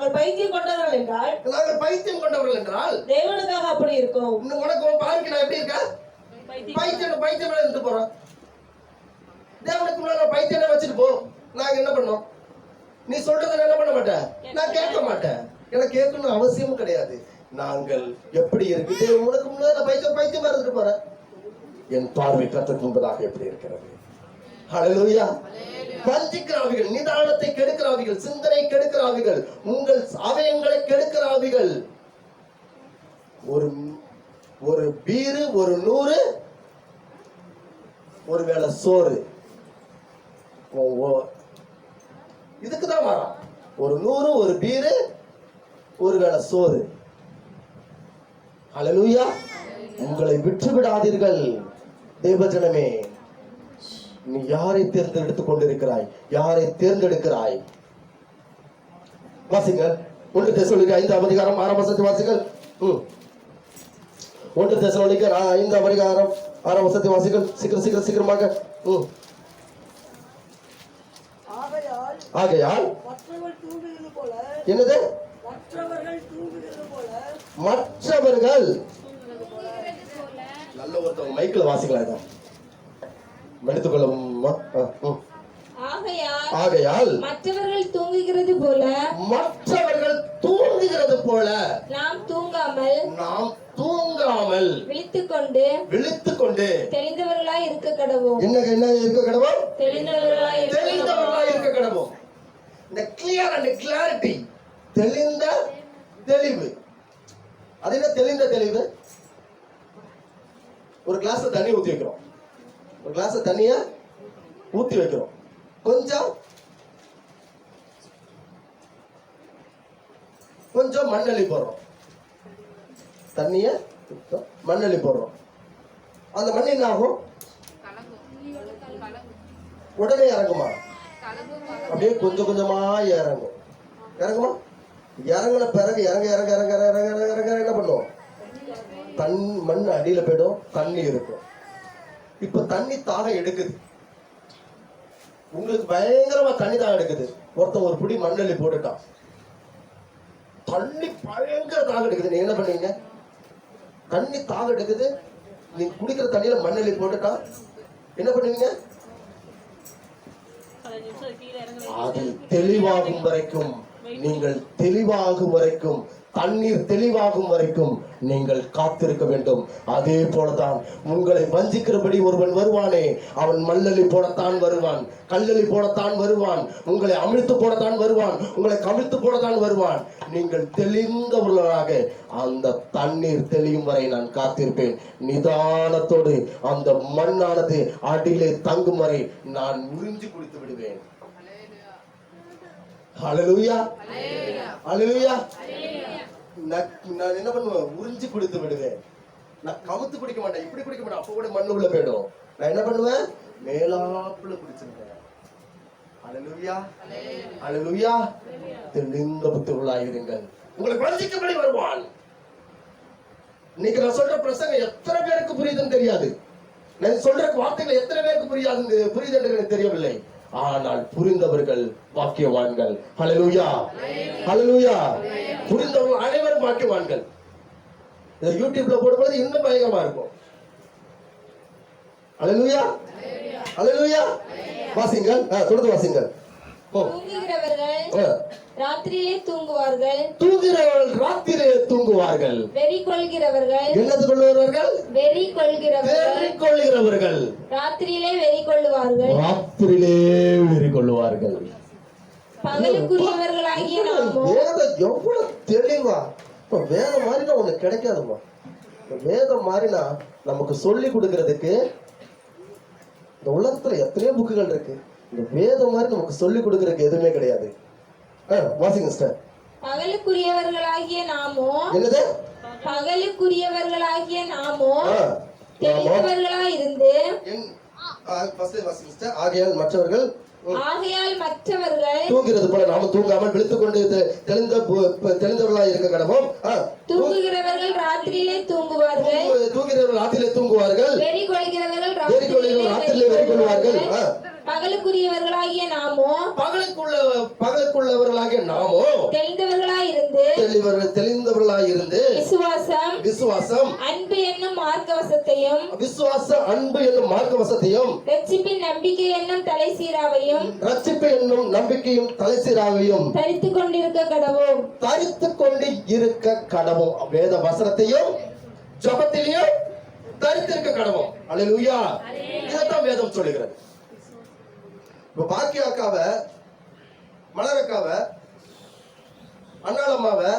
நாங்கள் பைத்தியம் கொண்டவர்கள் என்றால் தேவனுக்காக அப்படி இருக்கும். உனக்கு பாருக்கு நான் எப்படி இருக்கேன்? பைத்தியம் இருந்து போறோம். தேவனுக்கு முன்னாடி பைத்தியம் வச்சுட்டு போ. நாங்க என்ன பண்ணோம்? நீ சொல்றதை என்ன பண்ண மாட்டேன், நான் கேட்க மாட்டேன். எனக்கு கேட்கணும் அவசியமும் கிடையாது. நாங்கள் எப்படி இருக்கு உனக்கு முன்னாடி பைத்தியம் இருந்துட்டு போறேன். என் பார்வை கர்த்தருக்கு முன்பதாக எப்படி இருக்கிறது? ஹல்லேலூயா. வஞ்சிக்கிறார்கள், நிதானத்தை கெடுக்கிறார்கள், சிந்தனை கெடுக்கிறார்கள், உங்கள் அவயங்களை கெடுக்கிறார்கள். ஒரு பீரு, ஒரு 100, ஒருவேளை சோறு. இதுக்குதான் வரோம். ஒரு 100, ஒரு பீரு, ஒருவேளை சோறு. ஹல்லேலூயா. உங்களை விட்டு விடாதீர்கள் தேவஜனமே. நீ யாரை தேர்ந்தெடுத்துக் கொண்டிருக்கிறாய்? யாரை தேர்ந்தெடுக்கிறாய்? வாசிங்கள் 1 தெசலோனிக்கர் 5ஆம் அதிகாரம் 6ஆம் வசனத்தை வாசிங்கள். 1 தெசலோனிக்கர் 5ஆம் அதிகாரம் 6ஆம் வசனத்தை வாசிங்கள். சீக்கிரமாக. ஆகையால் என்னது? மற்றவர்கள் நல்ல ஒருத்தவங்க மைக்கில் வாசிக்கலாம். இதான் எடுத்துக்கொள்ளும். ஆகையால் மற்றவர்கள் தூங்குகிறது போல நாம் தூங்காமல் விழித்துக்கொண்டு தெளிந்தவர்களாய் இருக்க கடவோம். என்ன இருக்க கடவோம்? தெளிந்தவர்களாய் இருக்க கடவோம். இந்த கிளியர் அண்ட் கிளாரிட்டி, தெளிந்த தெளிவு. அது என்ன தெளிந்த தெளிவு? ஒரு கிளாஸ்ல தண்ணி ஊத்தி வைக்கிறோம். ஒரு கிளாஸ் தண்ணிய ஊத்தி வைக்கிறோம். கொஞ்சம் மண்ணள்ளி போடுறோம். தண்ணிய மண்ணள்ளி போடுறோம். அந்த மண் என்ன ஆகும்? உடனே இறங்குமா? அப்படியே கொஞ்சமா இறங்குமா? இறங்கின பிறகு இறங்க என்ன பண்ணுவோம்? மண் அடியில போயிடும், தண்ணி இருக்கும். இப்ப தண்ணி தாகம் எடுக்குது. உங்களுக்கு பயங்கரமா தண்ணி தாகம் எடுக்குது. ஒருத்தன் ஒரு பிடி மண்ணள்ளி போட்டுட்டான். தண்ணி பயங்கர தாகம் எடுக்குது. நீங்க என்ன பண்ணீங்க? தண்ணி தாகம் எடுக்குது. நீங்க குடிக்கிற தண்ணியில மண்ணள்ளி போட்டுட்டா என்ன பண்ணுவீங்க? அது தெளிவாகும் வரைக்கும், நீங்கள் தெளிவாகும் வரைக்கும், தண்ணீர் தெளிவாகும் வரைக்கும் நீங்கள் காத்திருக்க வேண்டும். அதே போலதான் உங்களை வஞ்சிக்கிறபடி ஒருவன் வருவானே, அவன் மண்ணள்ளி போடத்தான் வருவான், கல்லள்ளி போடத்தான் வருவான், உங்களை அமிழ்த்து போடத்தான் வருவான், உங்களை கவிழ்த்து போடத்தான் வருவான். நீங்கள் தெளிந்தவர்களாக அந்த தண்ணீர் தெளியும் வரை நான் காத்திருப்பேன். நிதானத்தோடு அந்த மண்ணானது அடியிலே தங்கும் வரை நான் உறிஞ்சி குடித்து விடுவேன். ஹல்லேலூயா, ஹல்லேலூயா. நான் என்ன பண்ணுவேன்? உறிஞ்சி குடித்து விடுவேன். நான் கவுத்து குடிக்க மாட்டேன், இப்படி குடிக்க மாட்டேன். அப்ப கூட மண்ணு உள்ள போயிடும். நான் என்ன பண்ணுவேன்? மேலாப்புல குடிச்சிருக்கேன். ஹல்லேலூயா, ஹல்லேலூயா. தெளிந்த புத்திரர்களாயிருங்கள். உங்களுக்கு வஞ்சிக்கபடி வருவான். இன்னைக்கு நான் சொல்ற பிரசங்கம் எத்தனை பேருக்கு புரியுதுன்னு தெரியாது. நான் சொல்ற வார்த்தைகள் எத்தனை பேருக்கு புரியுது என்று எனக்கு தெரியவில்லை. ஆனால் புரிந்தவர்கள் பாக்கியவான்கள். ஹல்லேலூயா, ஹல்லேலூயா. புரிந்தவர்கள் அனைவரும் பாக்கியவான்கள். இதை யூடியூப்ல போடும்போது இன்னும் பயங்கரமா இருக்கும். ஹல்லேலூயா, ஹல்லேலூயா. வாசிங்கள், தொடர்ந்து வாசிங்கள். ராத்திரியிலே தூங்குவார்கள். வெறி கொள்கிறவர்கள். என்னது கொள்ளுவார்கள்? வெறி கொள்கிறவர்கள். ராத்திரியிலே வெறி கொள்ளுவார்கள். பகலுக்குரியவர்களாகிய நாமோ. வேதம் எவ்வளவு தெளிவா. வேதம் மாதிரினா உனக்கு கிடைக்காதுமா. வேதம் மாதிரினா நமக்கு சொல்லி கொடுக்கறதுக்கு இந்த உலகத்துல எத்தனையோ புக்குகள் இருக்கு. இந்த வேதம் மாதிரி நமக்கு சொல்லி கொடுக்கறதுக்கு எதுவுமே கிடையாது. வாசிங்க சிஸ்டர். பகலுக்குரியவர்களாகிய நாமோ. என்னது? பகலுக்குரியவர்களாகிய நாமோ தெளிந்தவர்களாய் இருந்து. ஆகையால் மற்றவர்கள் தூங்குகிறது போல நாம தூங்காமல் விழித்துக் கொண்டு தெளிந்தவர்களாய் இருக்க கடவோம். தூங்குகிறவர்கள் ராத்திரியிலே தூங்குவார்கள். வெறி கொள்கிறவர்கள் ராத்திரியிலே வெறி கொள்வார்கள். பகலுக்குரியவர்களாகிய நாமோ. பகலுக்குள்ளவர்களாகிய நாமோ தெளிந்தவர்களாய் தெளிந்தவர்களாய் இருந்து விசுவாசம் அன்பு என்னும் மார்க்கவசத்தையும் ரட்சிப்பின் நம்பிக்கை என்னும் தலைசீராவையும் தரித்துக் கொண்டிருக்க கடவோம். வேத வசனத்தையும் ஜபத்திலையும் தரித்திருக்க கடவோம். அல்லேலூயா. இதைத்தான் வேதம் சொல்லுகிறது. இப்ப பாக்கியாக்காவை, மலரக்காவை, அண்ணாளம்மாவை,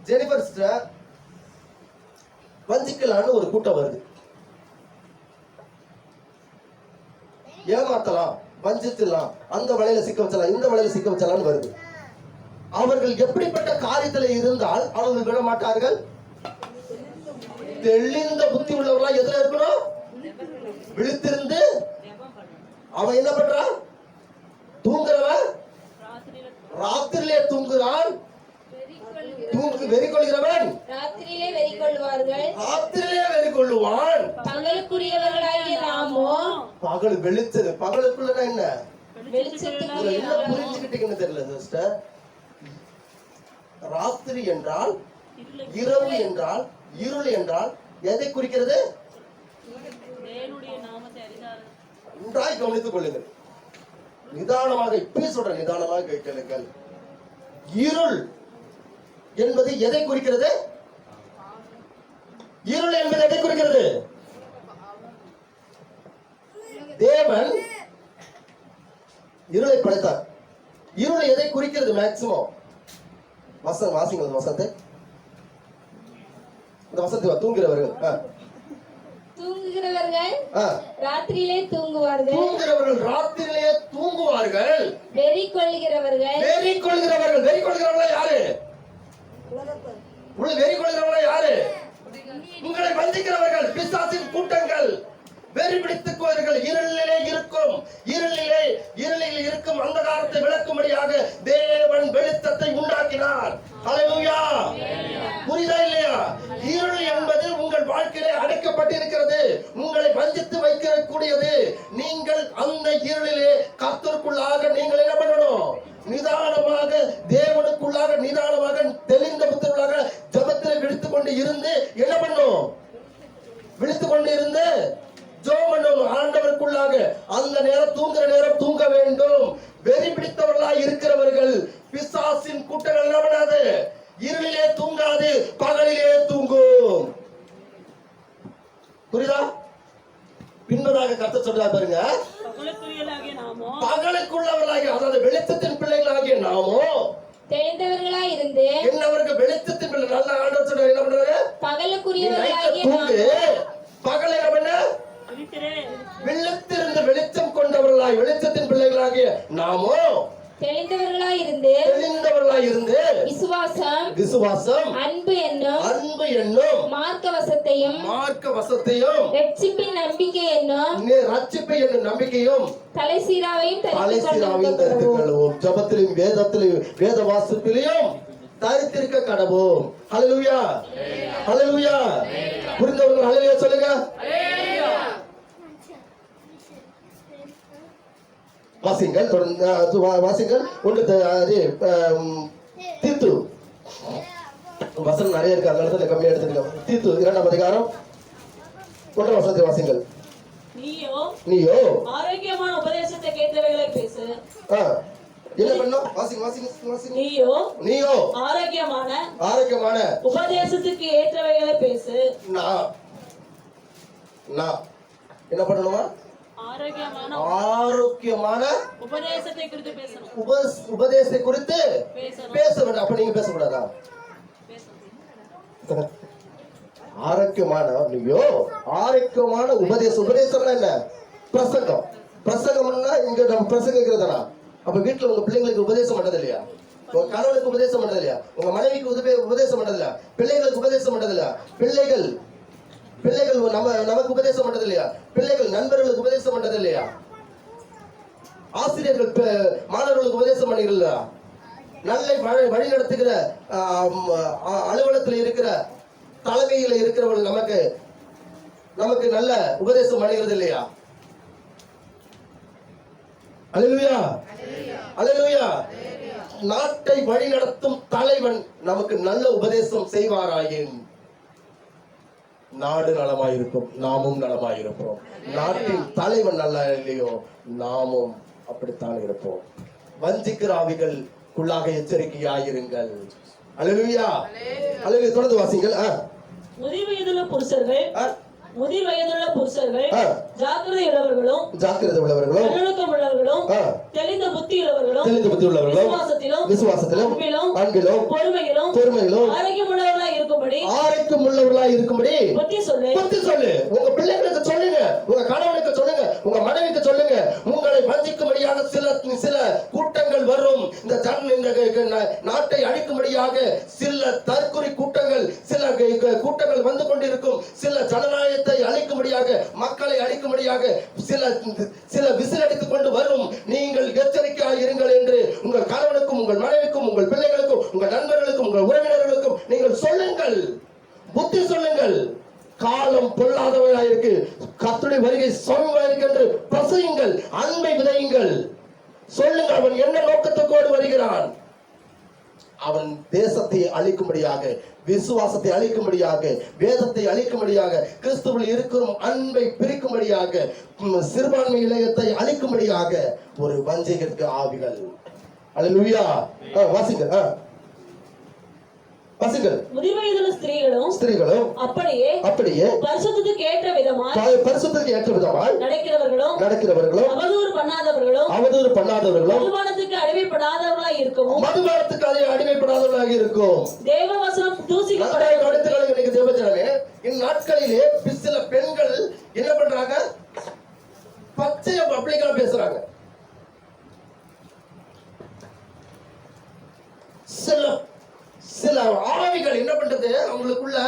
ஜெனிஃபர் சிஸ்டர் வஞ்சிக்கலான்னு ஒரு கூட்டம் வருது. ஏமாத்தலாம், வஞ்சித்துலாம், அந்த வலையில சிக்க வச்சலாம், இந்த வலையில சிக்க வச்சலாம்னு வருது. அவர்கள் எப்படிப்பட்ட காரியத்துல இருந்தால் அவர்கள் விட மாட்டார்கள்? தெளிந்த புத்தி உள்ளவர்களா எதுல இருக்கணும்? விழித்திருந்து. அவன் என்ன பண்றான்? தூங்குறவன் ராத்திரிலே தூங்குறான், வெறி கொள்கிறவன் ராத்திரியிலே வெறி கொள்ளுவான். பகலுக்குரியவர்களாகிய நாமோ பகல் வெளிச்சது. பகலுக்குள்ளனா என்ன புரிஞ்சுக்கிட்டீங்கன்னு தெரியல சிஸ்டர். ராத்திரி என்றால் இரவு என்றால் இருள் என்றால் எதை குறிக்கிறது? நன்றாய் கவனித்துக் கொள்ளுங்கள். நிதானமாக இப்படி சொல்ற, நிதானமாக கேளுங்கள். இருள் என்பது எதை குறிக்கிறது? இருள் என்பது எதை குறிக்கிறது? தேவன் இருளை படைத்தார். இருள் எதை குறிக்கிறது? மேக்சிமம் வாசிங்க வசனத்தை. இந்த வசனத்தை தூங்குகிறவர்கள் ராத்திரியிலே தூங்குவார்கள். வெறி கொள்கிறவர்கள் யாரு? வெறி கொள்கிறவர்கள் யாரு? உங்களை வஞ்சிக்கிறவர்கள், பிசாசின் கூட்டங்கள், வெறி பிடித்துக்குவர்கள். இருளில் இருக்கும் அந்தகாரத்தை விளக்கும்படியாக தேவன் வெளிச்சத்தை உண்டாக்கினார். ஹல்லேலூயா. புரியுதா இல்லையா? இருள் என்பது உங்கள் வாழ்க்கையிலே அடைக்கப்பட்டிருக்கிறது, உங்களை வஞ்சித்து வைக்கக்கூடியது. நீங்கள் அந்த இருளிலே கர்த்தருக்குள்ளாக நீங்கள் என்ன பண்ணணும்? நிதானமாக, தேவனுக்குள்ளாக நிதானமாக, தெளிந்த புத்தர்களாக ஜபத்தில் விழித்துக் கொண்டு இருந்து என்ன பண்ணும்? விழித்துக் கொண்டு இருந்து ஜெபம் பண்ணணும் ஆண்டவருக்குள்ளாக. அந்த நேரம், தூங்குற நேரம் தூங்க வேண்டும். வெறி பிடித்தவர்களாய் இருக்கிறவர்கள், பிசாசின் கூட்டங்கள் என்ன பண்ணாது? இருளிலே தூங்காது, பகலிலே தூங்கும். புரியுதா? பின்பதாக கர்த்தர் சொல்றார் பாருங்க, பகலுக்குள்ளவர்களாகிய, அதாவது வெளிச்சத்தின் பிள்ளைகளாகிய நாமோ தெரிந்தவர்களாய் இருந்து என்னவருக்கு வெளிச்சத்தின் பிள்ளை. நல்ல ஆண்டவர் சொல்றாரு, என்ன பண்றாரு? பகலுக்குரியவர்களாகிய தூங்கு, பகல் என்ன பண்ண? விழித்திருந்து வெளிச்சம் கொண்டவர்களாய், வெளிச்சத்தின் பிள்ளைகளாகிய நாமோ தெளிந்தவர்களாய் இருந்து விசுவாசம் அன்பு என்னும் மார்க்கவசத்தையும் ரட்சிப்பின் நம்பிக்கை என்னும் தலைசீராவையும் தரித்துக்கொள்வோம். ஜபத்திலும் வேதத்திலும் வேத வாசிப்பிலும் தரித்திருக்க கடவோம். ஹல்லேலூயா. ஹல்லேலூயா. புரிந்தவர்கள் ஹல்லேலூயா சொல்லுங்க. வாசிங்கள், தொடர்ந்து வாசிங்கள். தீத்து வசனம் நிறைய இருக்கு, அதனால கம்மியா எடுத்துக்கலாம். தீத்து 2ஆம் அதிகாரம் 1ஆம் வசனத்தை வாசிங்கள். நீயோ ஆரோக்கியமான உபதேசத்தை கேட்டவைகளை பேசு. என்ன பண்ணும்? வாசிங்க. நீயோ ஆரோக்கியமான உபதேசத்துக்கு ஏற்றவைகளை பேசு. நான் என்ன பண்ணணுமா? ஆரோக்கியமான உபதேசத்தை குறித்து பேசணும். உபதேசத்தை குறித்து பேச வேண்டும். அப்ப நீங்க பேசக்கூடாதா? ஆரோக்கியமான உபதேசம் என்ன? பிரசங்கம்னா இங்க நம்ம பிரசங்கிக்கிறதா? அப்ப வீட்டுல உங்க பிள்ளைங்களுக்கு உபதேசம் பண்ணது இல்லையா? உங்க கணவனுக்கு உபதேசம் பண்ணது இல்லையா? உங்க மனைவிக்கு உபதேசம் பண்ணது இல்லையா? பிள்ளைகளுக்கு உபதேசம் பண்ணது இல்லையா? பிள்ளைகள் நமக்கு உபதேசம் பண்ணது இல்லையா? பிள்ளைகள் நண்பர்களுக்கு உபதேசம் பண்ணது இல்லையா? ஆசிரியர்கள் மாணவர்களுக்கு உபதேசம் பண்ணுகிறா? நல்ல வழி நடத்துகிற அலுவலகத்தில் இருக்கிற தலைமையில இருக்கிறவர்கள் நமக்கு நல்ல உபதேசம் பண்ணுகிறது இல்லையா? அல்லேலூயா. அல்லேலூயா. நாட்டை வழிநடத்தும் தலைவன் நமக்கு நல்ல உபதேசம் செய்வாராயின் நாடு நலமாயிருக்கும், நாமும் நலமாயிருப்போம். நாட்டின் தலைவன் நல்லா இல்லையோ நாமும் அப்படித்தான் இருப்போம். வஞ்சிக்கிற ஆவிகளுக்குள்ளாக எச்சரிக்கையாயிருங்கள். அல்லேலூயா, அல்லேலூயா. தொடர்ந்து வாசிங்கள். முதிர் வயதுள்ள புருஷர்கள் ஜாக்கிரதை உள்ளவர்களும் நல்லொழுக்கம் உள்ளவர்களும் தெளிந்த புத்தி உள்ளவர்களும் விசுவாசத்திலும் அன்பிலும் பொறுமையிலும் ஆரோக்கியம் உள்ளவர்களாய் இருக்கும்படி புத்தி சொல்லு. உங்க பிள்ளைகளுக்கு சொல்லுங்க, உங்க கணவனுக்கு சொல்லுங்க, உங்க மனைவிக்கு சொல்லுங்க. உங்களை வஞ்சிக்கும்படியாக சில கூட்டங்கள் வரும். இந்த நாட்டை அழிக்கும்படியாக சில தற்குறி கூட்டங்கள், சில கூட்டங்கள் வந்து கொண்டிருக்கும். சில ஜனநாயகத்தை அழிக்கும்படியாக, மக்களை அழிக்கும்படியாக சில விசில் அடித்துக் கொண்டு வரும். நீங்கள் எச்சரிக்கையாக இருங்கள் என்று உங்கள் கணவனுக்கும், உங்கள் மனைவிக்கும், உங்கள் பிள்ளைகளுக்கும், உங்கள் நண்பர்களுக்கும், உங்கள் உறவினர்களுக்கும் நீங்கள் சொல்லுங்கள், புத்தி சொல்லுங்கள். காலம் பொல்லாதவராயிருக்கு, கர்த்தருடைய வருகை சமீபமாயிருக்கு என்று பிரசங்கியுங்கள், அன்பை விதையுங்கள். சொல்லுங்கள், அவன் என்ன நோக்கத்தோடு வருகிறான். அவன் தேசத்தை அழிக்கும்படியாக, விசுவாசத்தை அழிக்கும்படியாக, வேதத்தை அழிக்கும்படியாக, கிறிஸ்துவில் இருக்கிற அன்பை பிரிக்கும்படியாக, சிறுபான்மை இளையத்தை அழிக்கும்படியாக ஒரு வஞ்சகருக்கு ஆவிகள். அல்லேலூயா. வாசிங்கள். முதிர் வயதுள்ள ஸ்திரீகளும் அப்படியே பரிசுத்தத்துக்கு ஏற்ற விதமாய் நடக்கிறவர்களும் அவதூறு பண்ணாதவர்களும் மதுபானத்துக்கு அடிமைப்படாதவர்களாய் இருக்கும். தேவ வசனம் தூசிக்கப்படாதே. இந்நாட்களிலே சில பெண்கள் என்ன பண்றாங்க? பச்சைய பப்ளிக்கா பேசுறாங்க. சில ஆவிகள் என்ன பண்றது? அவங்களுக்குள்ள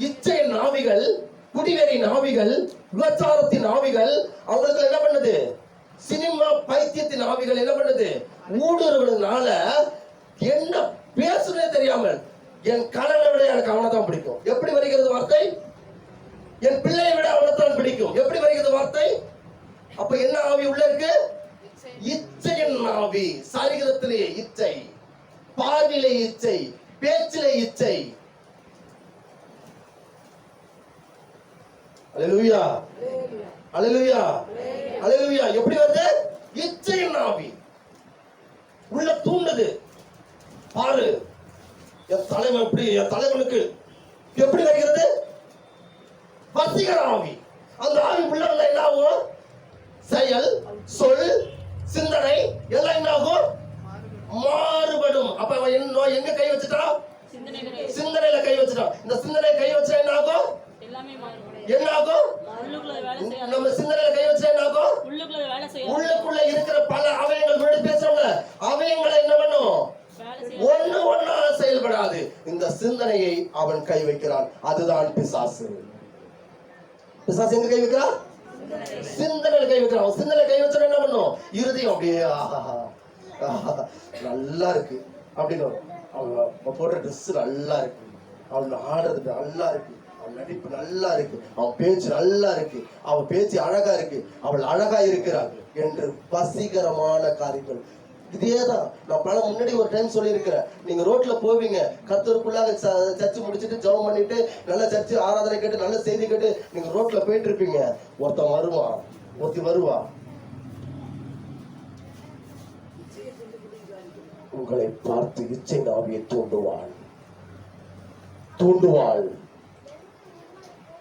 இச்சையின் ஆவிகள், குடிவெறியின் ஆவிகள், விபச்சாரத்தின் ஆவிகள் அவங்களுக்கு என்ன பண்ணுது? சினிமா பைத்தியத்தின் ஆவிகள் என்ன பண்ணுது? ஊடுருவதுனால என்ன பேசுறதே தெரியாமல், என் கணவனை விட எனக்கு அவனை தான் பிடிக்கும். எப்படி வருகிறது வார்த்தை? என் பிள்ளையை விட அவனை தான் பிடிக்கும். எப்படி வருகிறது வார்த்தை? அப்ப என்ன ஆவி உள்ள இருக்கு? இச்சையின் ஆவி. சரீரத்திலே இச்சை, பார்வையிலே இச்சை, பேச்சிலே இச்சை. அல்லேலூயா, அல்லேலூயா, அல்லேலூயா. எப்படி வருது? இச்சையின் ஆவி உள்ள தூண்டுது. பாரு, என் தலைவன் எப்படி, என் தலைவனுக்கு எப்படி வருகிறது? வசீகர ஆவி. அந்த ஆவி உள்ள என்ன ஆகும்? செயல், சொல், சிந்தனை எல்லாம் என்ன ஆகும்? மாறுபடும். அப்ப எங்க கை வச்சுட்டான்? சிந்தனையில கை வச்சுட்டான். இந்த சிந்தனை கை வச்சா என்ன ஆகும்? என்ன ஆகும்? நம்ம சிந்தனையில கை வச்சா என்ன ஆகும்? உள்ளுக்குள்ள இருக்கிற பல அவயங்கள் முன்னாடி பேசுறவங்க அவயங்களை என்ன பண்ணும்? ஒண்ணா செயல்படாது. இந்த சிந்தனையை அவன் கை வைக்கிறான். அதுதான் பிசாசு. பிசாசு எங்க கை வைக்கிறான்? சிந்தனையில கை வைக்கிறான். சிந்தனை கை வச்சா என்ன பண்ணும்? இருதயம் அப்படியே நல்லா இருக்கு அப்படின்னு, அவங்க போடுற ட்ரெஸ் நல்லா இருக்கு, அவன் ஆடுறது நல்லா இருக்கு, அவன் நடிப்பு நல்லா இருக்கு, அவன் பேச்சு நல்லா இருக்கு, அவன் பேச்சு அழகா இருக்கு, அவள் அழகா இருக்கிறாள் என்று வசீகரமான காரியங்கள். இதேதான் நான் பல முன்னாடி ஒரு டைம் சொல்லியிருக்கிறேன். நீங்க ரோட்ல போவீங்க, கர்த்தருக்குள்ளாக சர்ச்சு முடிச்சுட்டு ஜெபம் பண்ணிட்டு நல்ல சர்ச்சு ஆராதனை கேட்டு நல்ல செய்தி கேட்டு நீங்க ரோட்ல போயிட்டு இருப்பீங்க. ஒருத்தன் வருவான், ஒருத்தி வருவா, உங்களை பார்த்து இச்சை ஆவியை தூண்டுவாள்.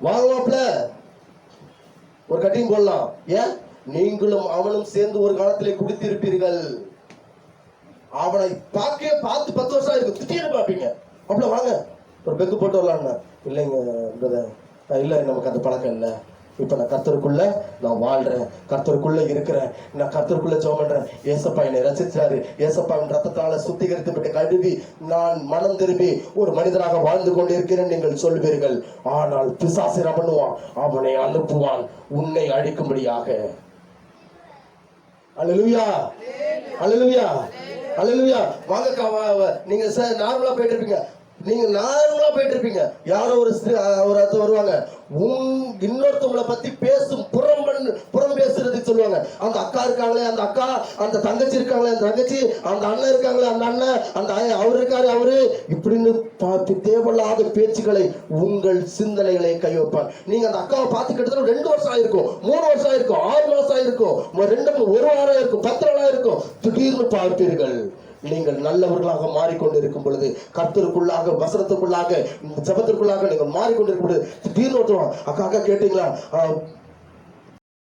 வாங்கமாப்ல ஒரு கட்டிங் போடலாம். ஏன்? நீங்களும் அவனும் சேர்ந்து ஒரு காலத்திலே குடித்திருப்பீர்கள். அவனை பார்த்து 10 வருஷம் இருக்கு, திடீர்னு பார்ப்பீங்க. அப்பல வாங்க ஒரு பெக்கு போட்டு வரலாம்னா, இல்லைங்க இல்ல நமக்கு அந்த பழக்கம் இல்லை. இப்ப நான் கர்த்தருக்குள்ள நான் வாழ்றேன், கர்த்தருக்குள்ள இருக்கிறேன், நான் கர்த்தருக்குள்ள ஜெபம் பண்றேன். ஏசப்பா என்னை ரசிச்சாரு, ஏசப்பாவின் ரத்தத்தால சுத்திகரிக்கப்பட்டு கழுவி நான் மனம் திரும்பி ஒரு மனிதராக வாழ்ந்து கொண்டிருக்கிறேன் நீங்கள் சொல்வீர்கள். ஆனால் பிசாசு என்ன பண்ணுவான்? அவனை அனுப்புவான் உன்னை அழிக்கும்படியாக. அல்லேலூயா, அல்லேலூயா, அல்லேலூயா. வாங்க, நீங்க நார்மலா போயிட்டு இருப்பீங்க, நீங்க நார்மலா போயிட்டு இருப்பீங்க, யாரோ ஒரு ஒரு அர்த்தம் வருவாங்க, இன்னொருத்தவங்களை பத்தி பேசும் புறம் பேசுறதுக்கு சொல்லுவாங்க. அந்த அக்கா இருக்காங்களே அந்த அக்கா, அந்த தங்கச்சி இருக்காங்களே அந்த தங்கச்சி, அந்த அண்ணன் இருக்காங்களே அந்த அண்ணன், அந்த அவர் இருக்காரு அவரு, இப்படின்னு தேவையில்லாத பேச்சுக்களை உங்கள் சிந்தனைகளை கை வைப்பான். நீங்க அந்த அக்காவை பார்த்து கிட்டத்தட்ட 2 வருஷம் ஆயிருக்கும், 3 வருஷம் ஆயிருக்கும், 6 மாசம் ஆயிருக்கும், 1 வாரம் ஆயிருக்கும், 10 நாள் ஆயிருக்கும். திடீர்னு பார்ப்பீர்கள், நீங்கள் நல்லவர்களாக மாறிக்கொண்டிருக்கும் பொழுது, கர்த்தருக்குள்ளாக, வசனத்துக்குள்ளாக, ஜெபத்திற்குள்ளாக நீங்கள் மாறிக்கொண்டிருக்கும் பொழுது திடீர்னு ஒருத்தர், அக்கா அக்கா கேட்டீங்களா,